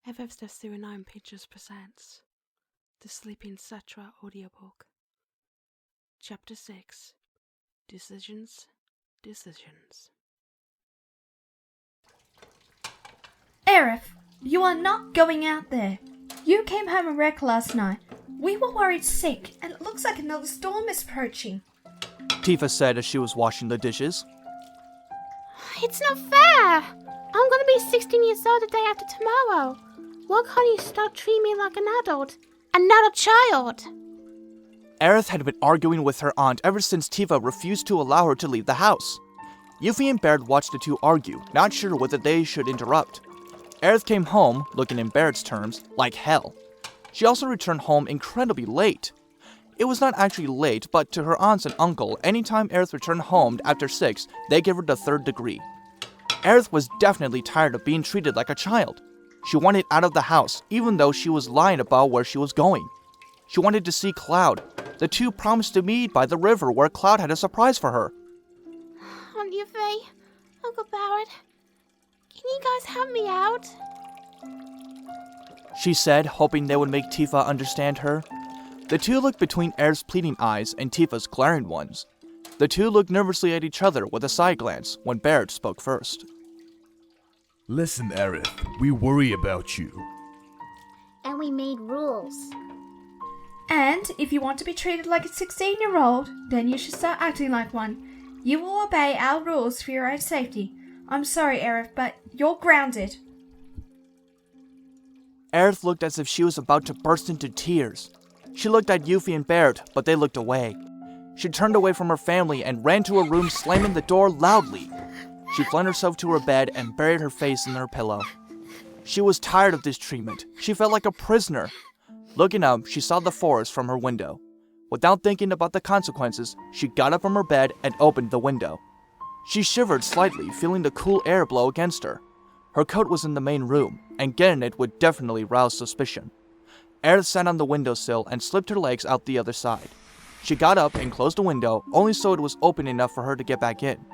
FF09 Pictures presents The Sleeping Cetra Audiobook. Chapter 6 Decisions. Aerith, you are not going out there. You came home a wreck last night. We were worried sick, and it looks like another storm is approaching. Tifa said as she was washing the dishes. It's not fair! I'm gonna be 16 years old the day after tomorrow. Why can't you start treating me like an adult and not a child? Aerith had been arguing with her aunt ever since Tifa refused to allow her to leave the house. Yuffie and Barrett watched the two argue, not sure whether they should interrupt. Aerith came home, looking in Barrett's terms, like hell. She also returned home incredibly late. It was not actually late, but to her aunts and uncle, anytime Aerith returned home after 6, they gave her the 3rd degree. Aerith was definitely tired of being treated like a child. She wanted out of the house, even though she was lying about where she was going. She wanted to see Cloud. The two promised to meet by the river where Cloud had a surprise for her. Aunt Yuffie, Uncle Barrett, can you guys help me out? She said, hoping they would make Tifa understand her. The two looked between Aerith's pleading eyes and Tifa's glaring ones. The two looked nervously at each other with a side glance when Barrett spoke first. Listen, Aerith, we worry about you. And we made rules. And if you want to be treated like a 16-year-old, then you should start acting like one. You will obey our rules for your own safety. I'm sorry, Aerith, but you're grounded. Aerith looked as if she was about to burst into tears. She looked at Yuffie and Barrett, but they looked away. She turned away from her family and ran to her room, slamming the door loudly. She flung herself to her bed and buried her face in her pillow. She was tired of this treatment. She felt like a prisoner. Looking up, she saw the forest from her window. Without thinking about the consequences, she got up from her bed and opened the window. She shivered slightly, feeling the cool air blow against her. Her coat was in the main room, and getting it would definitely rouse suspicion. Aerith sat on the windowsill and slipped her legs out the other side. She got up and closed the window, only so it was open enough for her to get back in.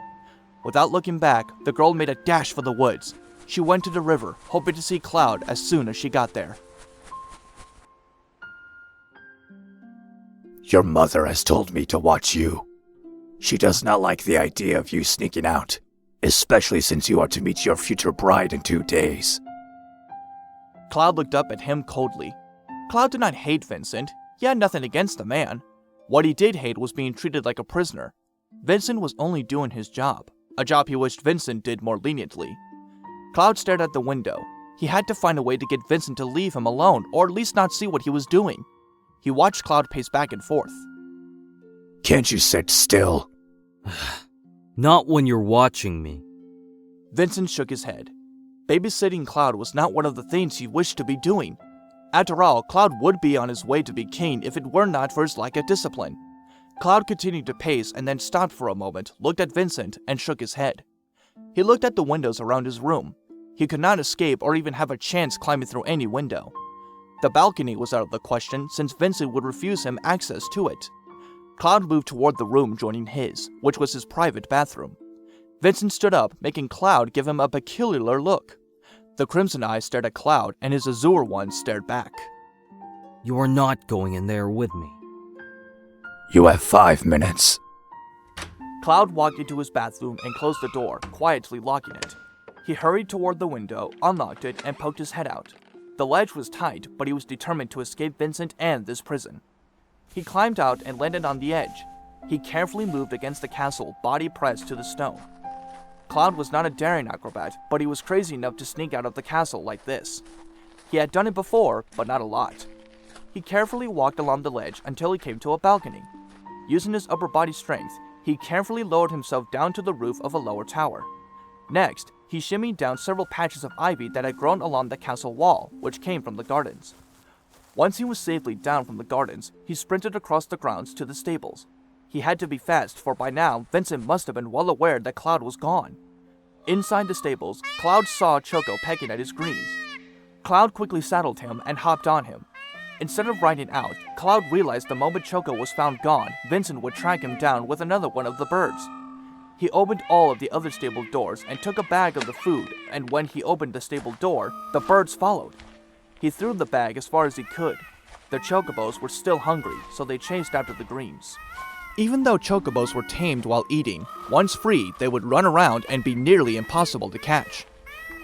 Without looking back, the girl made a dash for the woods. She went to the river, hoping to see Cloud as soon as she got there. Your mother has told me to watch you. She does not like the idea of you sneaking out, especially since you are to meet your future bride in 2 days. Cloud looked up at him coldly. Cloud did not hate Vincent. He had nothing against the man. What he did hate was being treated like a prisoner. Vincent was only doing his job, a job he wished Vincent did more leniently. Cloud stared at the window. He had to find a way to get Vincent to leave him alone, or at least not see what he was doing. He watched Cloud pace back and forth. Can't you sit still? Not when you're watching me. Vincent shook his head. Babysitting Cloud was not one of the things he wished to be doing. After all, Cloud would be on his way to be king if it were not for his lack of discipline. Cloud continued to pace and then stopped for a moment, looked at Vincent, and shook his head. He looked at the windows around his room. He could not escape or even have a chance climbing through any window. The balcony was out of the question since Vincent would refuse him access to it. Cloud moved toward the room joining his, which was his private bathroom. Vincent stood up, making Cloud give him a peculiar look. The crimson eyes stared at Cloud, and his azure ones stared back. You are not going in there with me. You have 5 minutes. Cloud walked into his bathroom and closed the door, quietly locking it. He hurried toward the window, unlocked it, and poked his head out. The ledge was tight, but he was determined to escape Vincent and this prison. He climbed out and landed on the edge. He carefully moved against the castle, body pressed to the stone. Cloud was not a daring acrobat, but he was crazy enough to sneak out of the castle like this. He had done it before, but not a lot. He carefully walked along the ledge until he came to a balcony. Using his upper body strength, he carefully lowered himself down to the roof of a lower tower. Next, he shimmied down several patches of ivy that had grown along the castle wall, which came from the gardens. Once he was safely down from the gardens, he sprinted across the grounds to the stables. He had to be fast, for by now, Vincent must have been well aware that Cloud was gone. Inside the stables, Cloud saw Choco pecking at his greens. Cloud quickly saddled him and hopped on him. Instead of riding out, Cloud realized the moment Choco was found gone, Vincent would track him down with another one of the birds. He opened all of the other stable doors and took a bag of the food, and when he opened the stable door, the birds followed. He threw the bag as far as he could. The chocobos were still hungry, so they chased after the greens. Even though chocobos were tamed while eating, once free, they would run around and be nearly impossible to catch.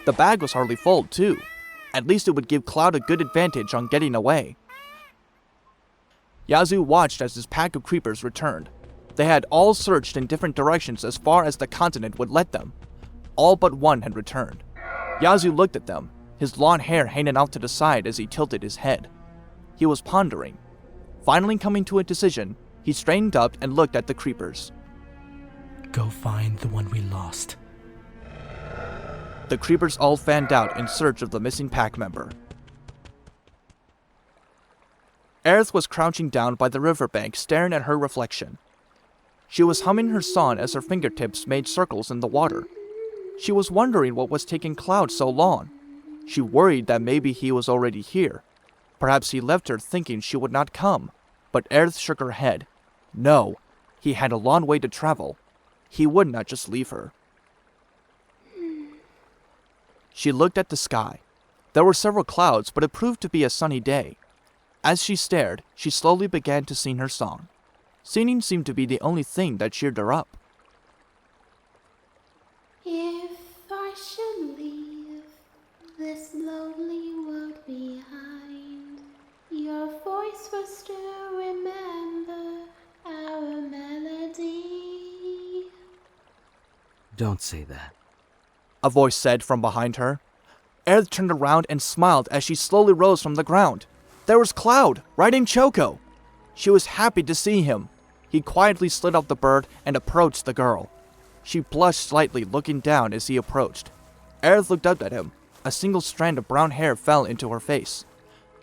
The bag was hardly full, too. At least it would give Cloud a good advantage on getting away. Yazoo watched as his pack of creepers returned. They had all searched in different directions as far as the continent would let them. All but one had returned. Yazoo looked at them, his long hair hanging out to the side as he tilted his head. He was pondering. Finally coming to a decision, he straightened up and looked at the creepers. Go find the one we lost. The creepers all fanned out in search of the missing pack member. Aerith was crouching down by the riverbank staring at her reflection. She was humming her song as her fingertips made circles in the water. She was wondering what was taking Cloud so long. She worried that maybe he was already here. Perhaps he left her thinking she would not come. But Aerith shook her head. No, he had a long way to travel. He would not just leave her. She looked at the sky. There were several clouds, but it proved to be a sunny day. As she stared, she slowly began to sing her song. Singing seemed to be the only thing that cheered her up. If I should leave this lonely world behind, your voice will still remember our melody. Don't say that. A voice said from behind her. Aerith turned around and smiled as she slowly rose from the ground. There was Cloud, riding Choco. She was happy to see him. He quietly slid off the bird and approached the girl. She blushed slightly, looking down as he approached. Aerith looked up at him. A single strand of brown hair fell into her face.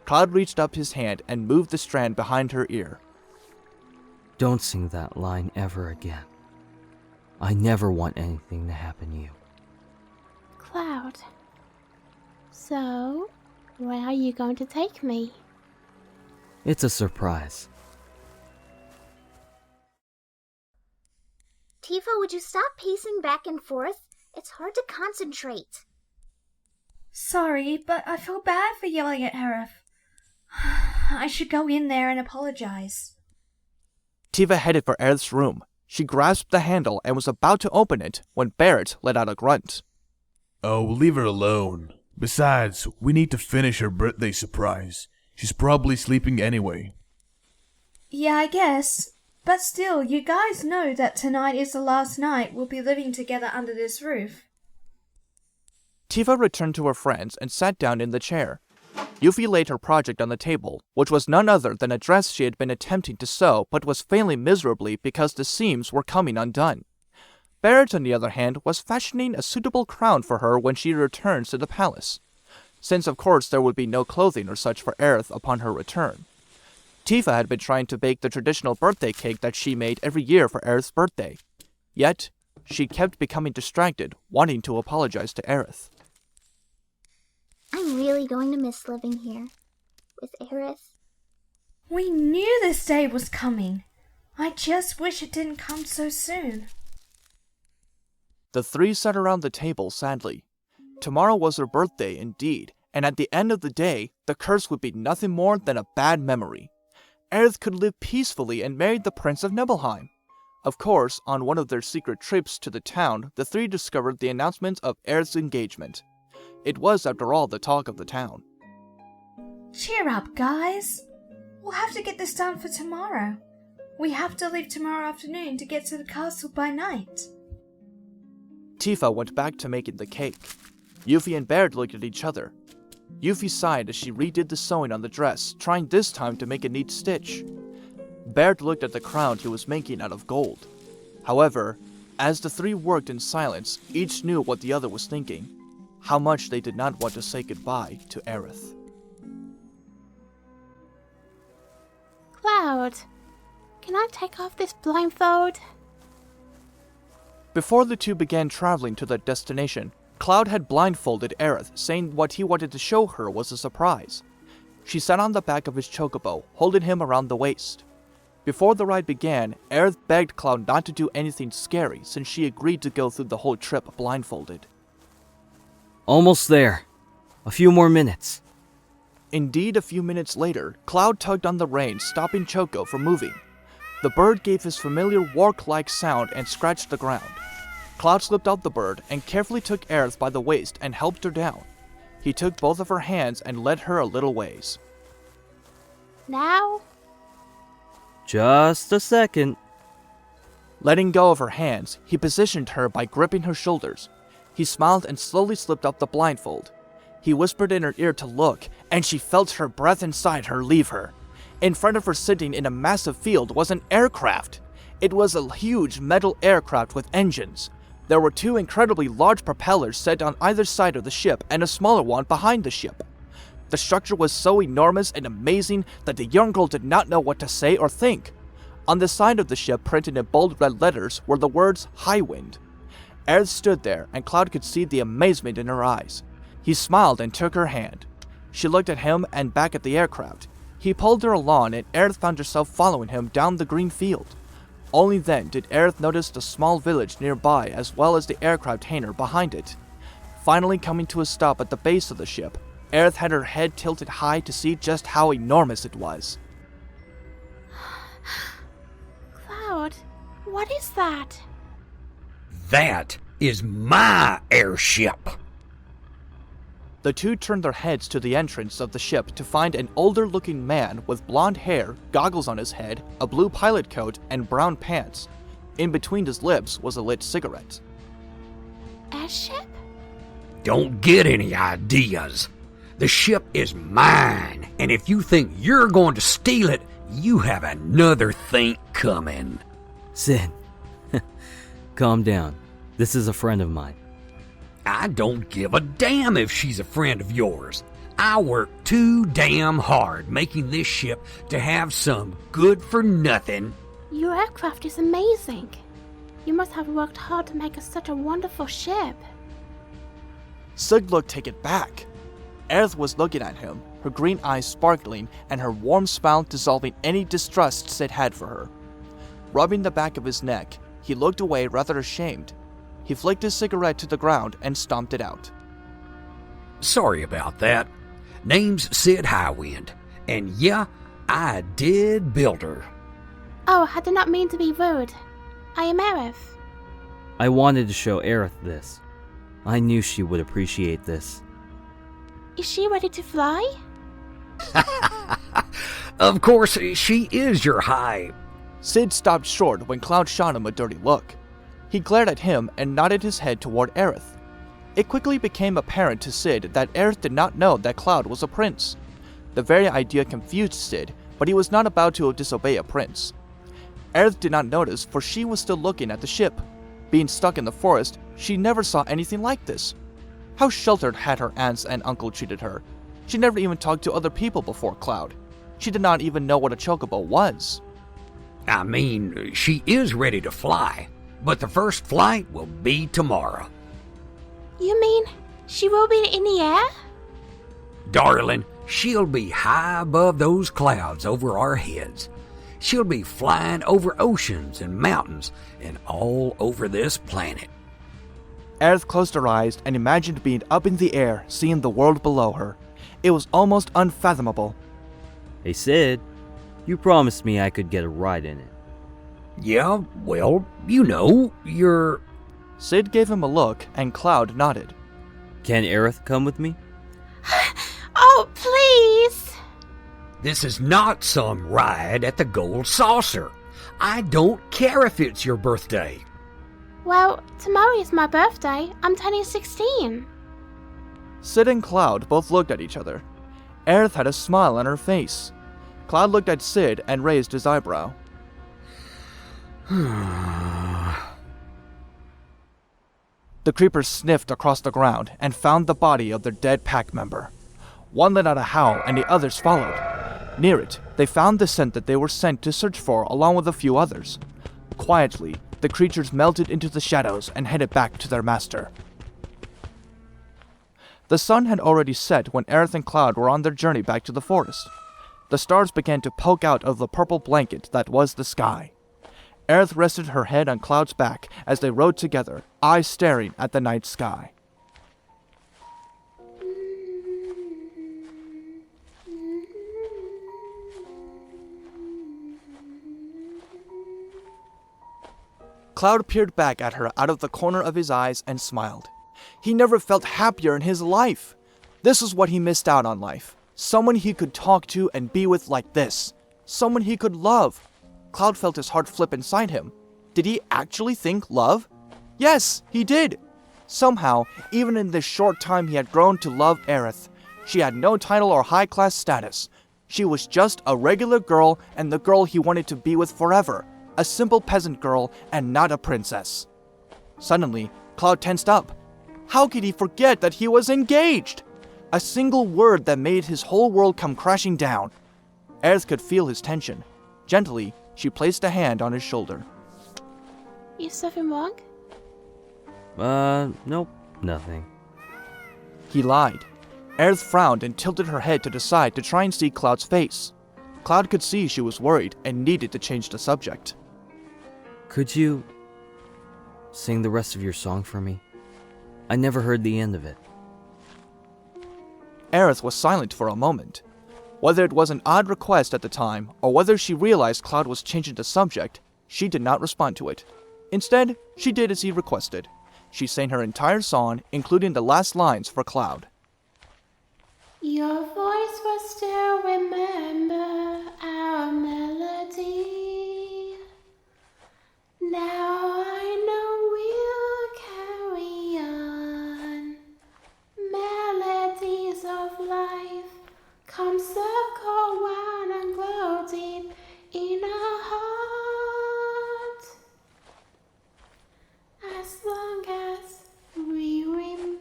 Cloud reached up his hand and moved the strand behind her ear. Don't sing that line ever again. I never want anything to happen to you. Cloud. So, where are you going to take me? It's a surprise. Tifa, would you stop pacing back and forth? It's hard to concentrate. Sorry, but I feel bad for yelling at Aerith. I should go in there and apologize. Tifa headed for Aerith's room. She grasped the handle and was about to open it when Barrett let out a grunt. Oh, leave her alone. Besides, we need to finish her birthday surprise. She's probably sleeping anyway. Yeah, I guess. But still, you guys know that tonight is the last night we'll be living together under this roof. Tifa returned to her friends and sat down in the chair. Yuffie laid her project on the table, which was none other than a dress she had been attempting to sew but was failing miserably because the seams were coming undone. Barrett, on the other hand, was fashioning a suitable crown for her when she returns to the palace, since of course there would be no clothing or such for Aerith upon her return. Tifa had been trying to bake the traditional birthday cake that she made every year for Aerith's birthday. Yet, she kept becoming distracted, wanting to apologize to Aerith. I'm really going to miss living here. With Aerith. We knew this day was coming. I just wish it didn't come so soon. The three sat around the table sadly. Tomorrow was her birthday indeed, and at the end of the day, the curse would be nothing more than a bad memory. Aerith could live peacefully and marry the Prince of Nibelheim. Of course, on one of their secret trips to the town, the three discovered the announcement of Aerith's engagement. It was, after all, the talk of the town. Cheer up, guys. We'll have to get this done for tomorrow. We have to leave tomorrow afternoon to get to the castle by night. Tifa went back to making the cake. Yuffie and Barrett looked at each other. Yuffie sighed as she redid the sewing on the dress, trying this time to make a neat stitch. Barrett looked at the crown he was making out of gold. However, as the three worked in silence, each knew what the other was thinking, how much they did not want to say goodbye to Aerith. Cloud, can I take off this blindfold? Before the two began traveling to their destination, Cloud had blindfolded Aerith, saying what he wanted to show her was a surprise. She sat on the back of his chocobo, holding him around the waist. Before the ride began, Aerith begged Cloud not to do anything scary since she agreed to go through the whole trip blindfolded. Almost there. A few more minutes. Indeed, a few minutes later, Cloud tugged on the reins, stopping Choco from moving. The bird gave his familiar wark-like sound and scratched the ground. Cloud slipped out the bird and carefully took Aerith by the waist and helped her down. He took both of her hands and led her a little ways. Now? Just a second. Letting go of her hands, he positioned her by gripping her shoulders. He smiled and slowly slipped up the blindfold. He whispered in her ear to look, and she felt her breath inside her leave her. In front of her, sitting in a massive field, was an aircraft. It was a huge metal aircraft with engines. There were 2 incredibly large propellers set on either side of the ship and a smaller one behind the ship. The structure was so enormous and amazing that the young girl did not know what to say or think. On the side of the ship, printed in bold red letters, were the words High Wind. Aerith stood there, and Cloud could see the amazement in her eyes. He smiled and took her hand. She looked at him and back at the aircraft. He pulled her along, and Aerith found herself following him down the green field. Only then did Aerith notice the small village nearby as well as the aircraft hangar behind it. Finally coming to a stop at the base of the ship, Aerith had her head tilted high to see just how enormous it was. Cloud, what is that? That is my airship. The 2 turned their heads to the entrance of the ship to find an older-looking man with blonde hair, goggles on his head, a blue pilot coat, and brown pants. In between his lips was a lit cigarette. Airship? Don't get any ideas. The ship is mine, and if you think you're going to steal it, you have another think coming. Sid, calm down. This is a friend of mine. I don't give a damn if she's a friend of yours. I worked too damn hard making this ship to have some good-for-nothing. Your aircraft is amazing. You must have worked hard to make us such a wonderful ship. Sid looked taken back. Aerith was looking at him, her green eyes sparkling and her warm smile dissolving any distrust Sid had for her. Rubbing the back of his neck, he looked away rather ashamed. He flicked his cigarette to the ground and stomped it out. Sorry about that. Name's Sid Highwind, and yeah, I did build her. Oh, I did not mean to be rude. I am Aerith. I wanted to show Aerith this. I knew she would appreciate this. Is she ready to fly? Of course, she is your high... Sid stopped short when Cloud shot him a dirty look. He glared at him and nodded his head toward Aerith. It quickly became apparent to Sid that Aerith did not know that Cloud was a prince. The very idea confused Sid, but he was not about to disobey a prince. Aerith did not notice, for she was still looking at the ship. Being stuck in the forest, she never saw anything like this. How sheltered had her aunts and uncle treated her. She never even talked to other people before Cloud. She did not even know what a chocobo was. I mean, she is ready to fly, but the first flight will be tomorrow. You mean she will be in the air? Darling, she'll be high above those clouds over our heads. She'll be flying over oceans and mountains and all over this planet. Aerith closed her eyes and imagined being up in the air, seeing the world below her. It was almost unfathomable. Hey Sid, you promised me I could get a ride in it. Yeah, well, you know, you're... Sid gave him a look, and Cloud nodded. Can Aerith come with me? Oh, please! This is not some ride at the Gold Saucer. I don't care if it's your birthday. Well, tomorrow is my birthday. I'm turning 16. Sid and Cloud both looked at each other. Aerith had a smile on her face. Cloud looked at Sid and raised his eyebrow. The creepers sniffed across the ground and found the body of their dead pack member. One let out a howl and the others followed. Near it, they found the scent that they were sent to search for along with a few others. Quietly, the creatures melted into the shadows and headed back to their master. The sun had already set when Aerith and Cloud were on their journey back to the forest. The stars began to poke out of the purple blanket that was the sky. Aerith rested her head on Cloud's back as they rode together, eyes staring at the night sky. Cloud peered back at her out of the corner of his eyes and smiled. He never felt happier in his life. This is what he missed out on life. Someone he could talk to and be with like this. Someone he could love. Cloud felt his heart flip inside him. Did he actually think love? Yes, he did. Somehow, even in this short time he had grown to love Aerith. She had no title or high-class status. She was just a regular girl and the girl he wanted to be with forever. A simple peasant girl and not a princess. Suddenly, Cloud tensed up. How could he forget that he was engaged? A single word that made his whole world come crashing down. Aerith could feel his tension. Gently, she placed a hand on his shoulder. Is something wrong? Nope, nothing. He lied. Aerith frowned and tilted her head to the side to try and see Cloud's face. Cloud could see she was worried and needed to change the subject. Could you sing the rest of your song for me? I never heard the end of it. Aerith was silent for a moment. Whether it was an odd request at the time, or whether she realized Cloud was changing the subject, she did not respond to it. Instead, she did as he requested. She sang her entire song, including the last lines for Cloud. Your voice will still remember our melody. Now I know we'll carry on. Melodies of life come circle round and grow deep in our heart. As long as we remember.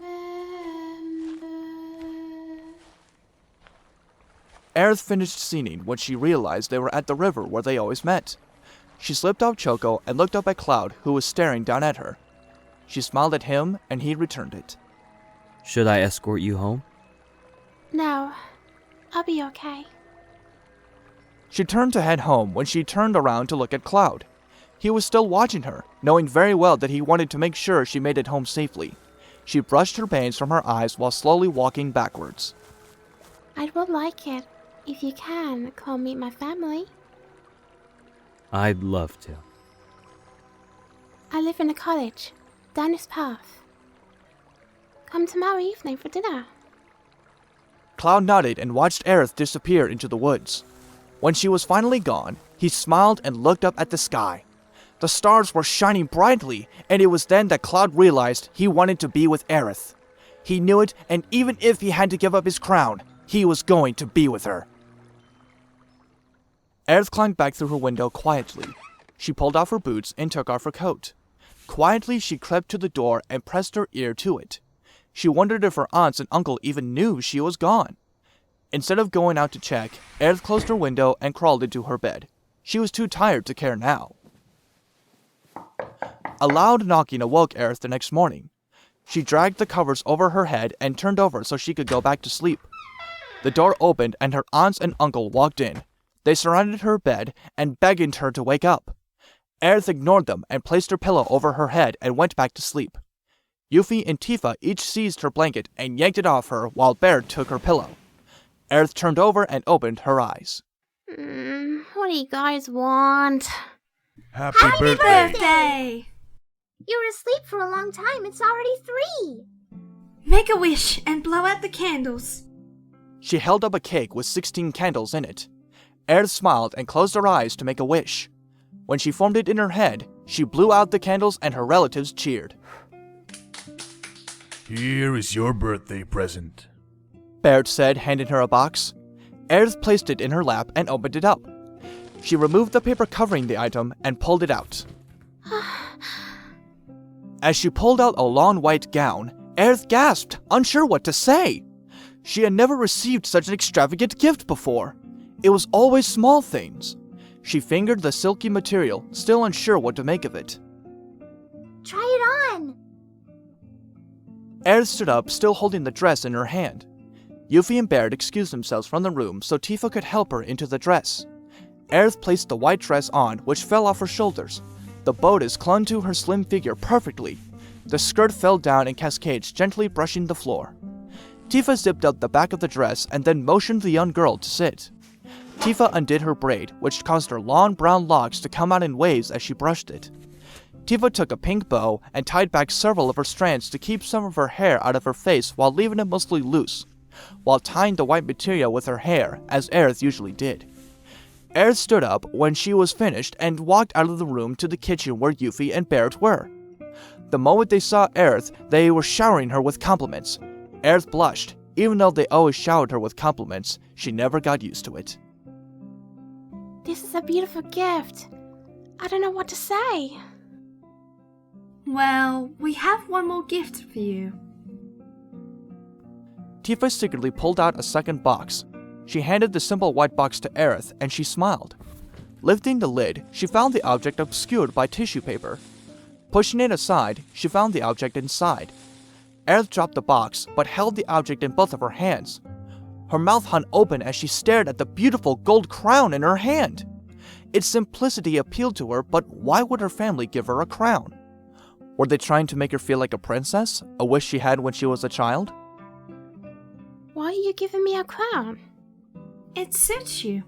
Aerith finished singing when she realized they were at the river where they always met. She slipped off Choco and looked up at Cloud, who was staring down at her. She smiled at him, and he returned it. Should I escort you home? No, I'll be okay. She turned to head home when she turned around to look at Cloud. He was still watching her, knowing very well that he wanted to make sure she made it home safely. She brushed her bangs from her eyes while slowly walking backwards. I would like it if you can come meet my family. I'd love to. I live in a cottage, down this path. Come tomorrow evening for dinner. Cloud nodded and watched Aerith disappear into the woods. When she was finally gone, he smiled and looked up at the sky. The stars were shining brightly, and it was then that Cloud realized he wanted to be with Aerith. He knew it, and even if he had to give up his crown, he was going to be with her. Aerith climbed back through her window quietly. She pulled off her boots and took off her coat. Quietly, she crept to the door and pressed her ear to it. She wondered if her aunts and uncle even knew she was gone. Instead of going out to check, Aerith closed her window and crawled into her bed. She was too tired to care now. A loud knocking awoke Aerith the next morning. She dragged the covers over her head and turned over so she could go back to sleep. The door opened and her aunts and uncle walked in. They surrounded her bed and begged her to wake up. Aerith ignored them and placed her pillow over her head and went back to sleep. Yuffie and Tifa each seized her blanket and yanked it off her while Baird took her pillow. Aerith turned over and opened her eyes. What do you guys want? Happy Birthday! You were asleep for a long time. It's already 3. Make a wish and blow out the candles. She held up a cake with 16 candles in it. Aerith smiled and closed her eyes to make a wish. When she formed it in her head, she blew out the candles and her relatives cheered. Here is your birthday present, Baird said, handing her a box. Aerith placed it in her lap and opened it up. She removed the paper covering the item and pulled it out. As she pulled out a long white gown, Aerith gasped, unsure what to say. She had never received such an extravagant gift before. It was always small things. She fingered the silky material, still unsure what to make of it. Try it on. Aerith stood up, still holding the dress in her hand. Yuffie and Baird excused themselves from the room so Tifa could help her into the dress. Aerith placed the white dress on, which fell off her shoulders. The bodice clung to her slim figure perfectly. The skirt fell down in cascades, gently brushing the floor. Tifa zipped up the back of the dress and then motioned the young girl to sit. Tifa undid her braid, which caused her long brown locks to come out in waves as she brushed it. Tifa took a pink bow and tied back several of her strands to keep some of her hair out of her face while leaving it mostly loose, while tying the white material with her hair, as Aerith usually did. Aerith stood up when she was finished and walked out of the room to the kitchen where Yuffie and Barrett were. The moment they saw Aerith, they were showering her with compliments. Aerith blushed. Even though they always showered her with compliments, she never got used to it. This is a beautiful gift. I don't know what to say. Well, we have one more gift for you. Tifa secretly pulled out a second box. She handed the simple white box to Aerith, and she smiled. Lifting the lid, she found the object obscured by tissue paper. Pushing it aside, she found the object inside. Aerith dropped the box, but held the object in both of her hands. Her mouth hung open as she stared at the beautiful gold crown in her hand. Its simplicity appealed to her, but why would her family give her a crown? Were they trying to make her feel like a princess, a wish she had when she was a child? Why are you giving me a crown? It suits you.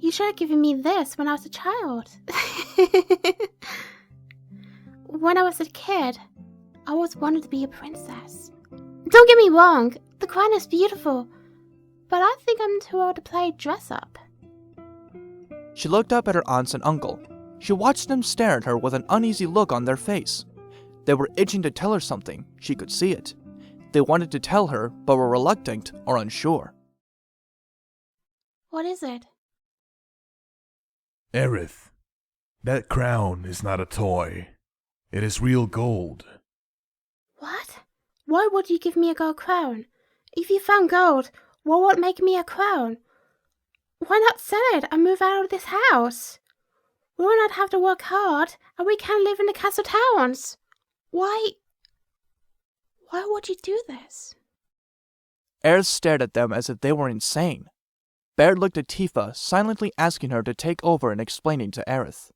You should have given me this when I was a child. When I was a kid, I always wanted to be a princess. Don't get me wrong, the crown is beautiful, but I think I'm too old to play dress up. She looked up at her aunts and uncle. She watched them stare at her with an uneasy look on their face. They were itching to tell her something, she could see it. They wanted to tell her, but were reluctant or unsure. What is it? Aerith, that crown is not a toy. It is real gold. What? Why would you give me a gold crown? If you found gold, what would make me a crown? Why not sell it and move out of this house? We will not have to work hard, and we can live in the castle towns. Why would you do this? Aerith stared at them as if they were insane. Barrett looked at Tifa, silently asking her to take over and explaining to Aerith.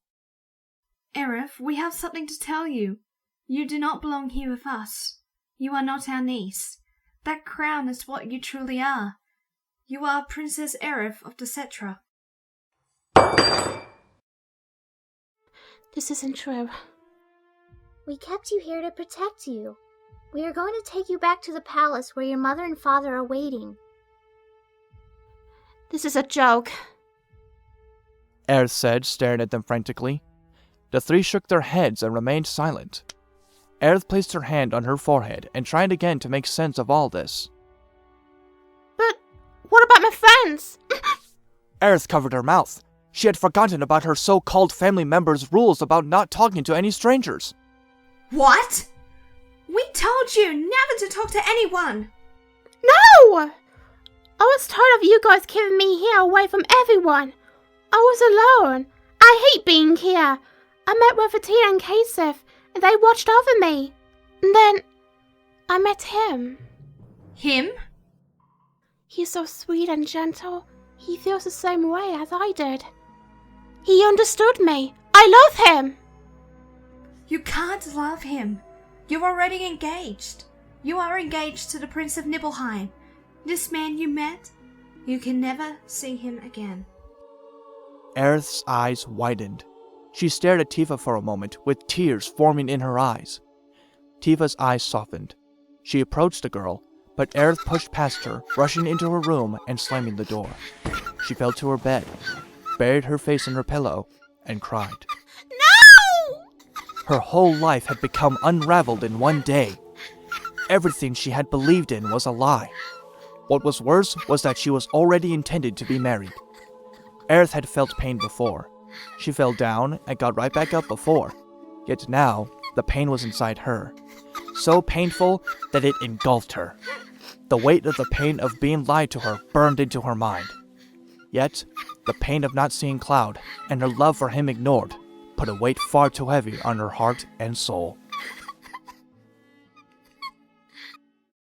Aerith, we have something to tell you. You do not belong here with us. You are not our niece. That crown is what you truly are. You are Princess Aerith of the Cetra. This isn't true. We kept you here to protect you. We are going to take you back to the palace where your mother and father are waiting. This is a joke. Aerith said, staring at them frantically. The three shook their heads and remained silent. Aerith placed her hand on her forehead and tried again to make sense of all this. But what about my friends? Aerith covered her mouth. She had forgotten about her so-called family members' rules about not talking to any strangers. What? We told you never to talk to anyone. No! I was tired of you guys keeping me here away from everyone. I was alone. I hate being here. I met with Fatina and Kasif, and they watched over me. And then I met him. Him? He's so sweet and gentle. He feels the same way as I did. He understood me. I love him. You can't love him. You're already engaged. You are engaged to the Prince of Nibelheim. This man you met, you can never see him again. Aerith's eyes widened. She stared at Tifa for a moment, with tears forming in her eyes. Tifa's eyes softened. She approached the girl, but Aerith pushed past her, rushing into her room and slamming the door. She fell to her bed, buried her face in her pillow, and cried. No! Her whole life had become unraveled in one day. Everything she had believed in was a lie. What was worse was that she was already intended to be married. Aerith had felt pain before. She fell down and got right back up before. Yet now, the pain was inside her. So painful that it engulfed her. The weight of the pain of being lied to her burned into her mind. Yet, the pain of not seeing Cloud and her love for him ignored put a weight far too heavy on her heart and soul.